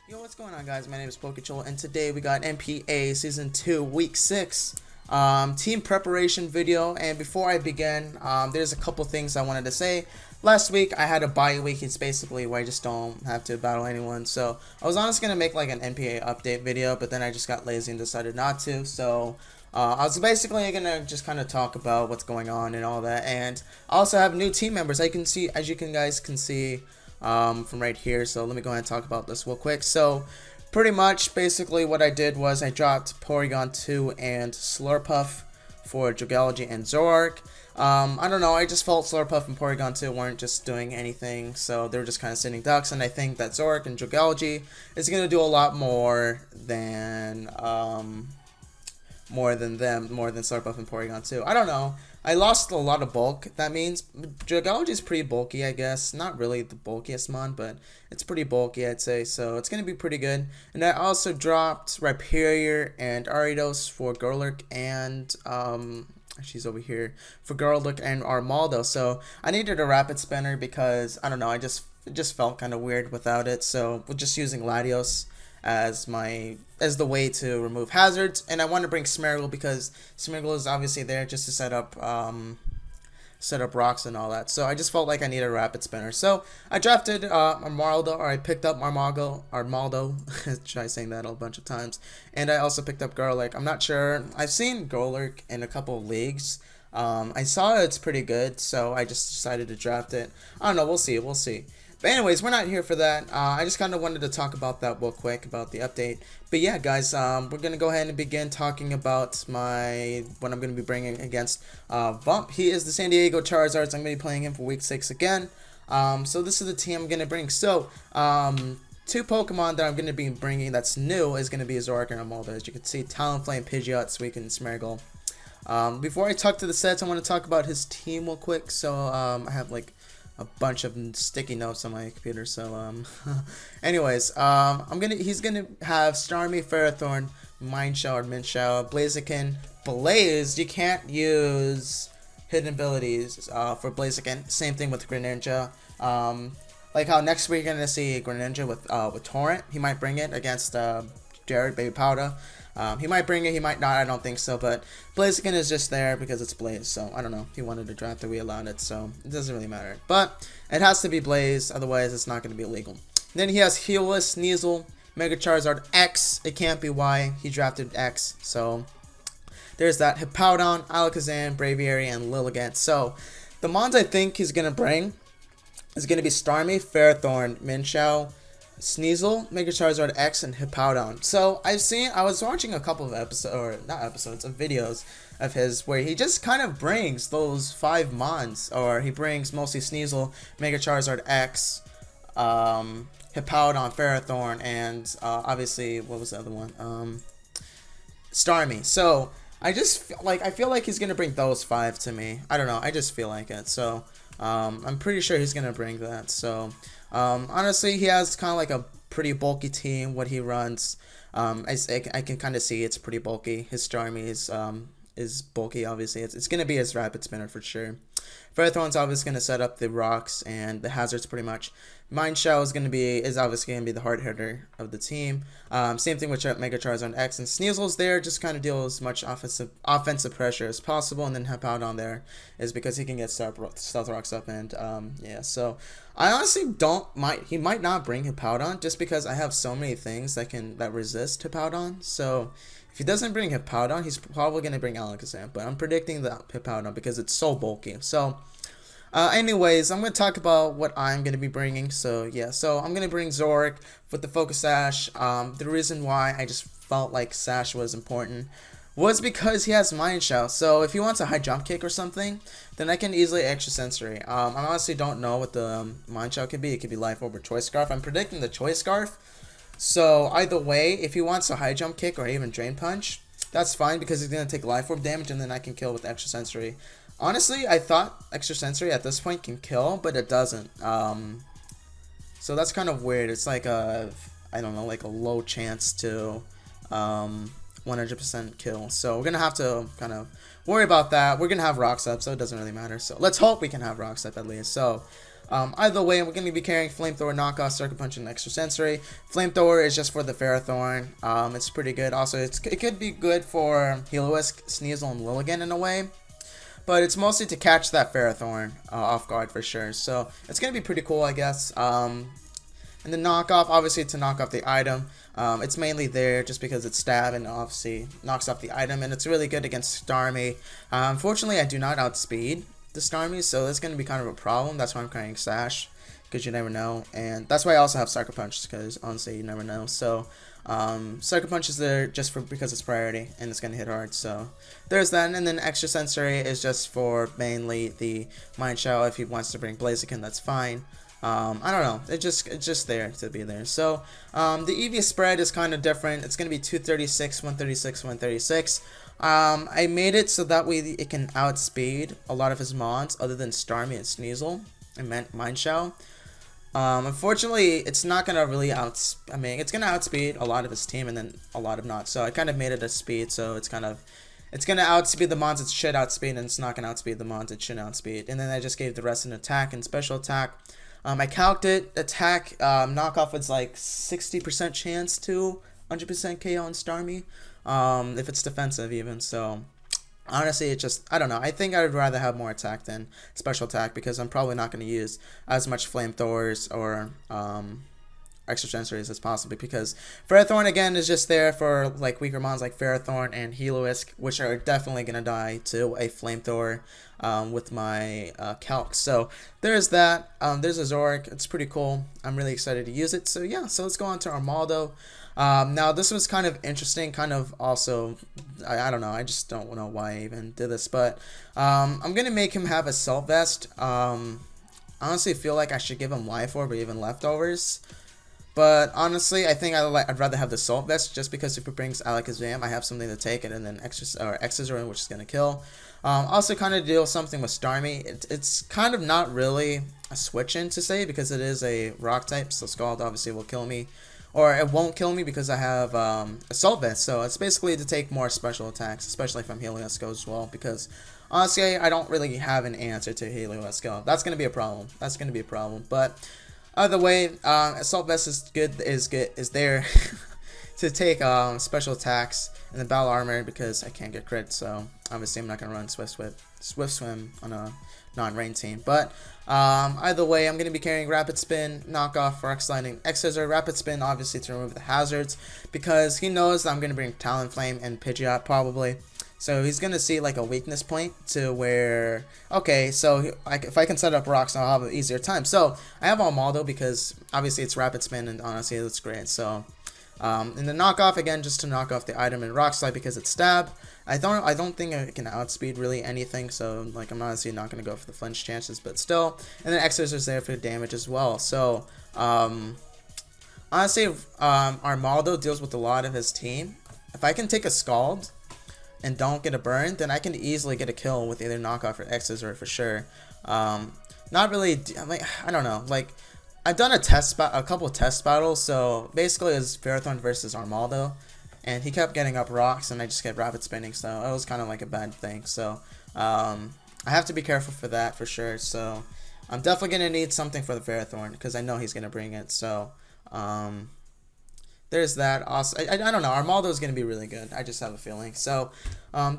Yo, what's going on, guys? My name is Pokechol, and today we got NPA Season 2, Week 6 team preparation video. And before I begin, there's a couple things I wanted to say. Last week, I had a bye week. It's basically where I just don't have to battle anyone. So, I was honestly going to make like an NPA update video, but then I just got lazy and decided not to. So, I was basically going to just kind of talk about what's going on and all that. And I also have new team members. I can see, as you guys can see, from right here. So let me go ahead and talk about this real quick. So pretty much basically what I did was I dropped Porygon 2 and Slurpuff for Jogology and Zoroark. I don't know, I just felt Slurpuff and Porygon 2 weren't just doing anything, so they were just kind of sitting ducks, and I think that Zoroark and Jogology is going to do a lot more than Slurpuff and Porygon 2. I don't know. I lost a lot of bulk. That means Jogology is pretty bulky, I guess. Not really the bulkiest mon, but it's pretty bulky, I'd say. So it's going to be pretty good. And I also dropped Rhyperior and Ariados for Garlic and she's over here for Garlic and our Maldo. So I needed a rapid spinner because I don't know, it just felt kind of weird without it. So we're just using Latios as the way to remove hazards, and I want to bring Smeargle because Smeargle is obviously there just to set up rocks and all that. So I just felt like I needed a rapid spinner. So I drafted Marmaldo, or I picked up Marmaldo. Try saying that a bunch of times. And I also picked up Garlic. I'm not sure. I've seen Garlic in a couple of leagues. I saw it's pretty good, so I just decided to draft it. I don't know. We'll see. We'll see. But anyways, we're not here for that. I just kind of wanted to talk about that real quick, about the update. But yeah, guys, we're going to go ahead and begin talking about what I'm going to be bringing against Vamp. He is the San Diego Charizards. I'm going to be playing him for Week 6 again. So this is the team I'm going to bring. So, two Pokemon that I'm going to be bringing that's new is going to be Zoroark and Maldo. As you can see, Talonflame, Pidgeot, Suicune, and Smeargle. Before I talk to the sets, I want to talk about his team real quick. So, I have like a bunch of sticky notes on my computer, so anyways, he's gonna have Starmie, Ferrothorn, Mineshower, Mintshower, Blaziken, Blaze. You can't use hidden abilities for Blaziken. Same thing with Greninja. Like how next week you're gonna see Greninja with Torrent. He might bring it against Jared, Baby Powder. He might bring it, he might not, I don't think so, but Blaziken is just there because it's Blaze, so I don't know. He wanted to draft it, we allowed it, so it doesn't really matter. But it has to be Blaze, otherwise it's not going to be illegal. Then he has Healess, Sneasel, Mega Charizard X. It can't be Y, he drafted X, so there's that. Hippowdon, Alakazam, Braviary, and Lilligant. So the mons I think he's going to bring is going to be Starmie, Ferrothorn, Minchow, Sneasel, Mega Charizard X, and Hippowdon. So I was watching a couple of videos of his where he just kind of brings those 5 mons, or he brings mostly Sneasel, Mega Charizard X, Hippowdon, Ferrothorn, and obviously what was the other one? Starmie. So I feel like he's gonna bring those 5 to me. I don't know. I just feel like it. So I'm pretty sure he's gonna bring that. So. Honestly, he has kind of like a pretty bulky team. What he runs, I can kind of see it's pretty bulky. His Starmie is bulky. Obviously, it's gonna be his rapid spinner for sure. Ferrothorn's obviously gonna set up the rocks and the hazards pretty much. Mineshower is obviously gonna be the hard hitter of the team. Same thing with Mega Charizard X, and Sneasel's there just kind of deal as much offensive pressure as possible, and then Hippowdon there is because he can get stealth rocks up, and yeah. So I honestly he might not bring Hippowdon just because I have so many things that resist Hippowdon. So if he doesn't bring Hippowdon, he's probably gonna bring Alakazam, but I'm predicting the Hippowdon because it's so bulky. So anyways, I'm going to talk about what I'm going to be bringing. So, yeah. So, I'm going to bring Zoroark with the Focus Sash. The reason why I just felt like Sash was important was because he has Mineshower. So, if he wants a high jump kick or something, then I can easily Extra Sensory. I honestly don't know what the Mineshower could be. It could be Life Orb or Choice Scarf. I'm predicting the Choice Scarf. So, either way, if he wants a high jump kick or even Drain Punch, that's fine because he's going to take Life Orb damage and then I can kill with Extra Sensory. Honestly, I thought Extra Sensory at this point can kill, but it doesn't. So that's kind of weird. It's like I don't know, like a low chance to 100% kill. So we're going to have to kind of worry about that. We're going to have Rocks up, so it doesn't really matter. So let's hope we can have Rocks up at least. So Either way, we're going to be carrying Flamethrower, Knockoff, Circuit Punch, and Extra Sensory. Flamethrower is just for the Ferrothorn. It's pretty good. Also, it could be good for Heloisk, Sneasel, and Lilligant in a way. But it's mostly to catch that Ferrothorn off guard for sure. So it's going to be pretty cool, I guess. And the knockoff, obviously to knock off the item. It's mainly there just because it's stab and obviously knocks off the item. And it's really good against Starmie. Unfortunately, I do not outspeed the Starmie, so that's going to be kind of a problem. That's why I'm carrying Sash, because you never know. And that's why I also have Sucker Punch, because honestly, you never know. So Sucker Punch is there just because it's priority and it's going to hit hard. So there's that. And then Extra Sensory is just for mainly the Mind Shell. If he wants to bring Blaziken, that's fine. I don't know. It's just there to be there. So the EV spread is kind of different. It's going to be 236, 136, 136. I made it so that way it can outspeed a lot of his mons other than Starmie and Sneasel and Mind Shell. Unfortunately, it's not going to really it's going to outspeed a lot of his team and then a lot of not. So I kind of made it a speed, so it's going to outspeed the mons it should outspeed, and it's not going to outspeed the mons it should outspeed. And then I just gave the rest an attack and special attack. I calced it. Attack, knockoff was like 60% chance to 100% KO on Starmie. If it's defensive even. So honestly, it just, I don't know. I think I would rather have more attack than special attack, because I'm probably not going to use as much flamethrowers or extra sensories as possible, because Ferrothorn again is just there for like weaker mons like Ferrothorn and Heloisk, which are definitely going to die to a flamethrower with my calc. So there's that. There's a Zoric. It's pretty cool. I'm really excited to use it. So yeah, so let's go on to our Maldo. Now this was kind of interesting, kind of also, I don't know, I just don't know why I even did this, but I'm going to make him have a Assault Vest. Honestly feel like I should give him Life Orb or even Leftovers. But honestly, I think I'd rather have the Assault Vest, just because if it brings Alakazam, I have something to take it, and then Exazor, which is going to kill. Also kind of deal something with Starmie. It's kind of not really a switch in to say, because it is a rock type, so Scald obviously will kill me. Or it won't kill me because I have Assault Vest, so it's basically to take more special attacks, especially if I'm Helios Go as well, because honestly, I don't really have an answer to Helios Go. That's going to be a problem. That's going to be a problem, but either way, Assault Vest is there to take special attacks, and then Battle Armor because I can't get crit, so obviously I'm not going to run Swift Swim on a non-rain team. But either way, I'm going to be carrying Rapid Spin, Knockoff, Rock Sliding, X-Scissor, Rapid Spin obviously to remove the hazards, because he knows that I'm going to bring Talonflame and Pidgeot probably. So he's going to see like a weakness point to where, okay, so if I can set up rocks, I'll have an easier time. So I have Maldo because obviously it's Rapid Spin, and honestly it's great. So and the knockoff again, just to knock off the item, and Rock Slide because it's stab. I don't think I can outspeed really anything, so like I'm honestly not going to go for the flinch chances, but still. And then X-Scissor is there for damage as well. So honestly, our Maldo deals with a lot of his team. If I can take a Scald and don't get a burn, then I can easily get a kill with either knockoff or X-Scissor for sure. Not really, I don't know, like I've done a couple of test battles, so basically it's Ferrothorn versus Maldo, and he kept getting up rocks, and I just kept rapid spinning, so it was kind of like a bad thing. So I have to be careful for that for sure. So I'm definitely gonna need something for the Ferrothorn because I know he's gonna bring it. So there's that. Also, I don't know. Our Maldo is going to be really good. I just have a feeling. So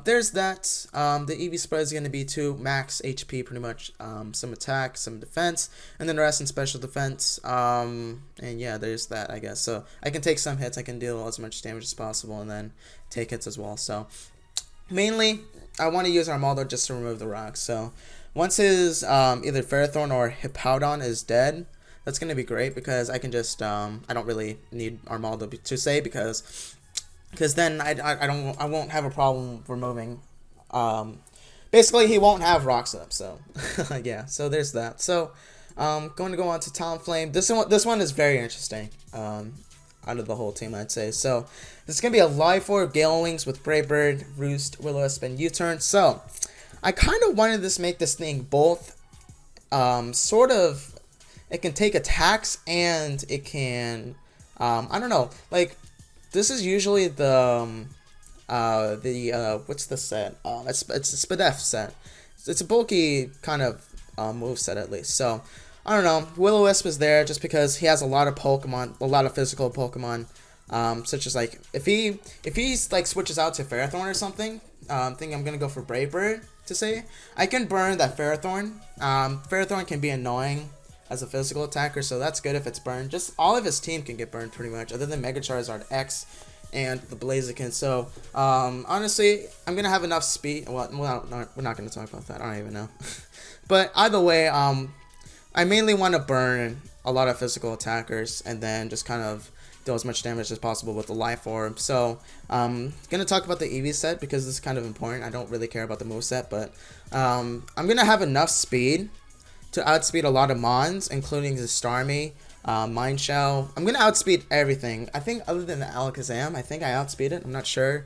there's that. The EV spread is going to be 2 max HP, pretty much. Some attack, some defense, and then the rest in special defense. And yeah, there's that, I guess. So I can take some hits. I can deal as much damage as possible, and then take hits as well. So mainly, I want to use our Maldo just to remove the rocks. So once his either Ferrothorn or Hippowdon is dead, that's going to be great because I can just, I don't really need Maldo to say because then I won't have a problem removing, basically he won't have rocks up, so, yeah, so there's that. So, going to go on to Talonflame. This one is very interesting, out of the whole team, I'd say. So, this is going to be a Life Orb, Gale Wings with Brave Bird, Roost, Will-O-Wisp, and U-Turn. So, I kind of wanted to make this thing both, sort of, it can take attacks and it can, I don't know, like, this is usually the what's the set? It's a Spadef set. It's a bulky kind of move set at least. So, I don't know. Will-O-Wisp is there just because he has a lot of Pokemon, a lot of physical Pokemon, such as like if he's like switches out to Ferrothorn or something. I think I'm gonna go for Brave Bird to say I can burn that Ferrothorn. Ferrothorn can be annoying as a physical attacker, so that's good if it's burned. Just all of his team can get burned pretty much, other than Mega Charizard X and the Blaziken. So honestly, I'm gonna have enough speed. Well, we're not gonna talk about that. I don't even know. But either way, I mainly want to burn a lot of physical attackers and then just kind of do as much damage as possible with the Life Orb. So I'm gonna talk about the Eevee set because this is kind of important. I don't really care about the moveset, but I'm gonna have enough speed to outspeed a lot of Mons, including the Starmie, Mine Shell. I'm gonna outspeed everything. I think other than the Alakazam, I think I outspeed it. I'm not sure.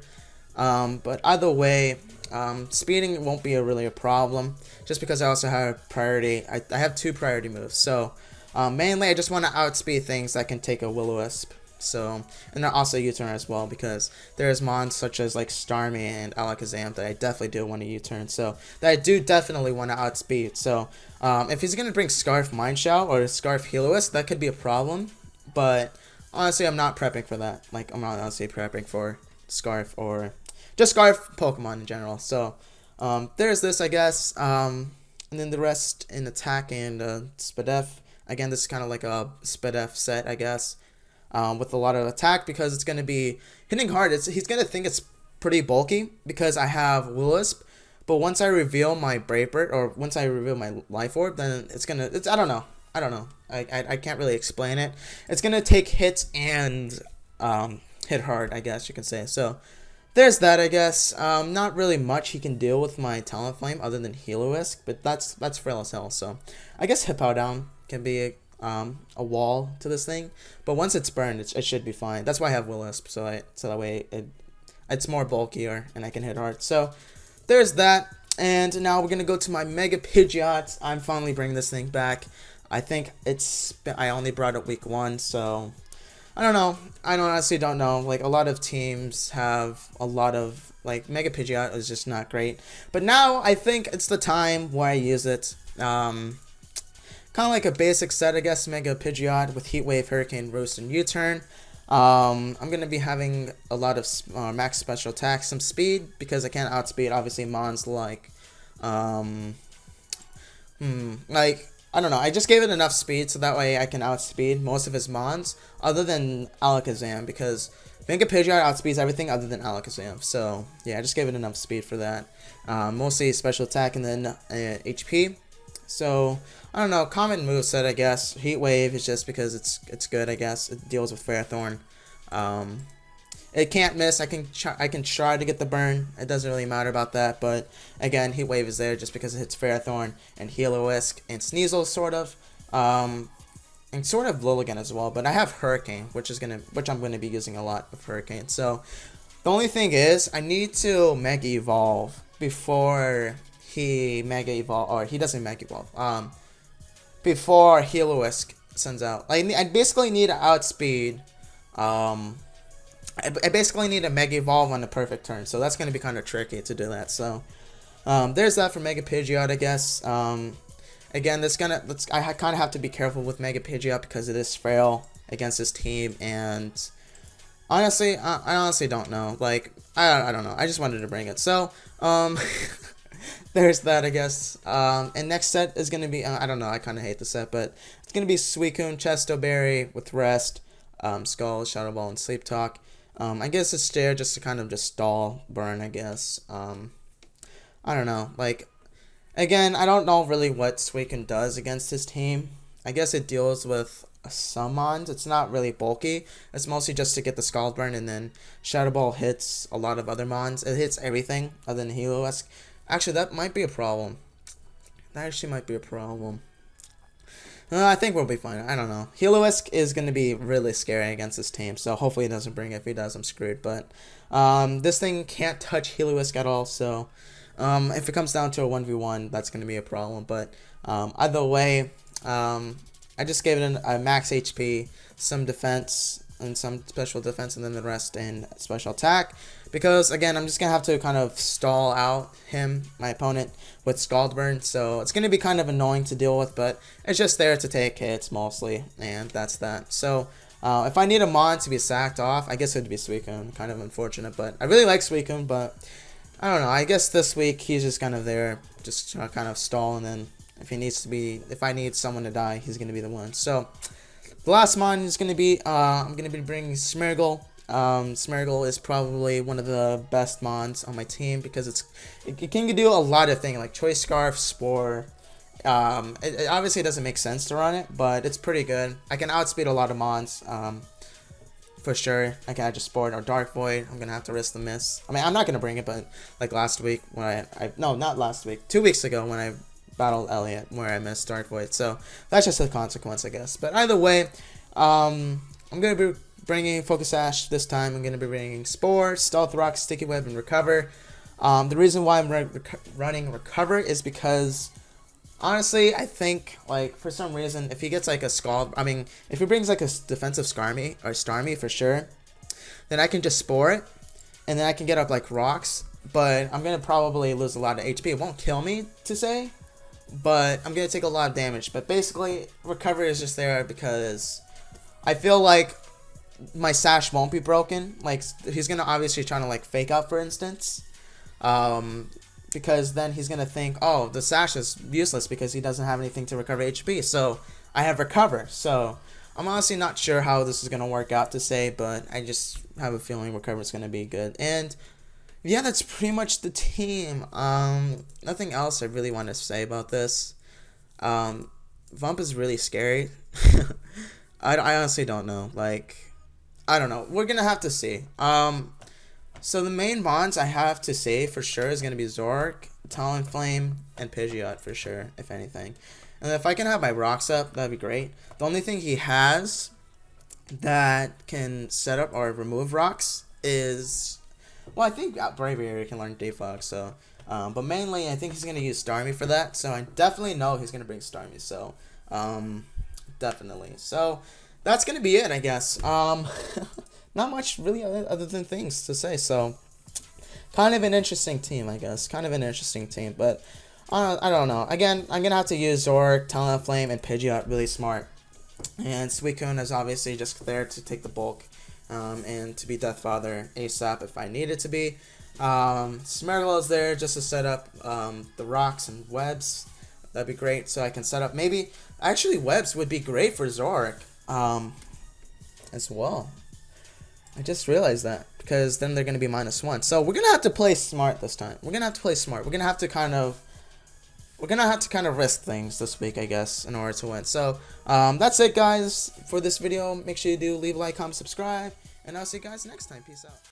But either way, speeding won't be really a problem, just because I also have priority. I have 2 priority moves. So mainly I just want to outspeed things that can take a Will-O-Wisp. So, and then also U-turn as well, because there's mons such as like Starmie and Alakazam that I definitely do want to U-turn. So that I do definitely want to outspeed. So if he's gonna bring Scarf Mindshell or Scarf Helios, that could be a problem. But honestly, I'm not prepping for that. Like, I'm not honestly prepping for Scarf or just Scarf Pokemon in general. So there's this, I guess. And then the rest in attack and Spadef. Again, this is kind of like a Spadef set, I guess. With a lot of attack, because it's going to be hitting hard. He's going to think it's pretty bulky because I have Will-O-Wisp, but once I reveal my Brave Bird, or once I reveal my Life Orb, then it's going to, I don't know, I can't really explain it. It's going to take hits and hit hard, I guess you can say. So there's that, I guess. Not really much he can deal with my Talonflame other than Helios, but that's frail as hell. So I guess Hippowdon can be a wall to this thing, but once it's burned, it should be fine. That's why I have Will-O-Wisp, so that way it's more bulkier and I can hit hard. So there's that, and now we're gonna go to my Mega Pidgeot. I'm finally bringing this thing back. I think I only brought it week 1, so I don't know. I honestly don't know. Like, a lot of teams have a lot of, like, Mega Pidgeot is just not great, but now I think it's the time where I use it. Kind of like a basic set, I guess. Mega Pidgeot with Heat Wave, Hurricane, Roost, and U-turn. I'm going to be having a lot of max special attacks, some speed, because I can't outspeed, obviously, mons like, like, I don't know. I just gave it enough speed so that way I can outspeed most of his mons, other than Alakazam, because Mega Pidgeot outspeeds everything other than Alakazam. So, yeah, I just gave it enough speed for that. Mostly special attack and then HP. So, I don't know, common moveset, I guess. Heat Wave is just because it's good, I guess. It deals with Ferrothorn. It can't miss. I can try to get the burn. It doesn't really matter about that, but again, Heat Wave is there just because it hits Ferrothorn and Heliolisk and Sneasel, sort of. And sort of Lilligant as well, but I have Hurricane, which I'm gonna be using a lot of Hurricane. So the only thing is I need to Mega Evolve before he Mega Evolve, or he doesn't Mega Evolve. Before Heliolisk sends out. Like, I basically need to outspeed. I basically need a Mega Evolve on the perfect turn, so that's gonna be kind of tricky to do that. So there's that for Mega Pidgeot, I guess. Again, I kind of have to be careful with Mega Pidgeot because it is frail against his team, and honestly, I honestly don't know. Like, I don't know. I just wanted to bring it. So there's that, I guess. And next set is gonna be I don't know. I kind of hate the set, but it's gonna be Suicune, Chesto Berry with Rest, Skull, Shadow Ball, and Sleep Talk. I guess it's there just to kind of just stall burn, I guess. I don't know. Like, again, I don't know really what Suicune does against his team. I guess it deals with some mons. It's not really bulky. It's mostly just to get the Scald Burn, and then Shadow Ball hits a lot of other mons. It hits everything other than Heliolisk. Actually, that might be a problem. That actually might be a problem. I think we'll be fine. I don't know. Heliolisk is going to be really scary against this team, so hopefully he doesn't bring it. If he does, I'm screwed. But this thing can't touch Heliolisk at all, so if it comes down to a 1v1, that's going to be a problem. But either way, I just gave it a max HP, some defense, and some special defense, and then the rest in special attack. Because again, I'm just gonna have to kind of stall out my opponent, with Scald Burn. So it's gonna be kind of annoying to deal with, but it's just there to take hits mostly, and that's that. So if I need a Mon to be sacked off, I guess it would be Suicune. Kind of unfortunate, but I really like Suicune, but I don't know. I guess this week he's just kind of there, just kind of stall, and then if I need someone to die, he's gonna be the one. So the last Mon is gonna be I'm gonna be bringing Smeargle. Smeargle is probably one of the best Mons on my team because it can do a lot of things like Choice Scarf, Spore. It obviously doesn't make sense to run it, but it's pretty good. I can outspeed a lot of Mons. For sure. I can just Spore or Dark Void. I'm gonna have to risk the miss. I mean, I'm not gonna bring it, but like last week when no, not last week, 2 weeks ago when I battled Elliot where I missed Dark Void. So that's just a consequence, I guess. But either way, I'm gonna be bringing Focus Sash this time. I'm gonna be bringing Spore, Stealth Rock, Sticky Web, and Recover. The reason why I'm running Recover is because honestly, I think, like, for some reason, if he gets, like, if he brings, like, a defensive Starmie for sure, then I can just Spore it, and then I can get up, like, rocks, but I'm going to probably lose a lot of HP. It won't kill me, to say, but I'm going to take a lot of damage. But basically, Recovery is just there because I feel like my Sash won't be broken. Like, he's going to obviously try to, like, Fake Out, for instance. Because then he's going to think, oh, the Sash is useless because he doesn't have anything to recover HP. So I have Recover. So I'm honestly not sure how this is going to work out to say, but I just have a feeling Recover is going to be good. And yeah, that's pretty much the team. Nothing else I really want to say about this. Vamp is really scary. I honestly don't know. Like, I don't know. We're going to have to see. So the main Mons I have to say for sure is going to be Zoroark, Talonflame, and Pidgeot for sure, if anything. And if I can have my rocks up, that'd be great. The only thing he has that can set up or remove rocks is, well, I think Braviary can learn Defog, so, but mainly I think he's going to use Starmie for that, so I definitely know he's going to bring Starmie, so, definitely. So, that's going to be it, I guess. Not much really other than things to say, so kind of an interesting team, I guess. Kind of an interesting team, but I don't know. Again, I'm going to have to use Zoroark, Talonflame, and Pidgeot really smart. And Suicune is obviously just there to take the bulk and to be Death Father ASAP if I need it to be. Smeargle is there just to set up the rocks and webs. That'd be great, so I can set up maybe... Actually, webs would be great for Zoroark as well. I just realized that, because then they're going to be -1. So we're going to have to play smart this time. We're going to have to play smart. We're going to have to kind of risk things this week, I guess, in order to win. So that's it, guys, for this video. Make sure you do leave a like, comment, subscribe, and I'll see you guys next time. Peace out.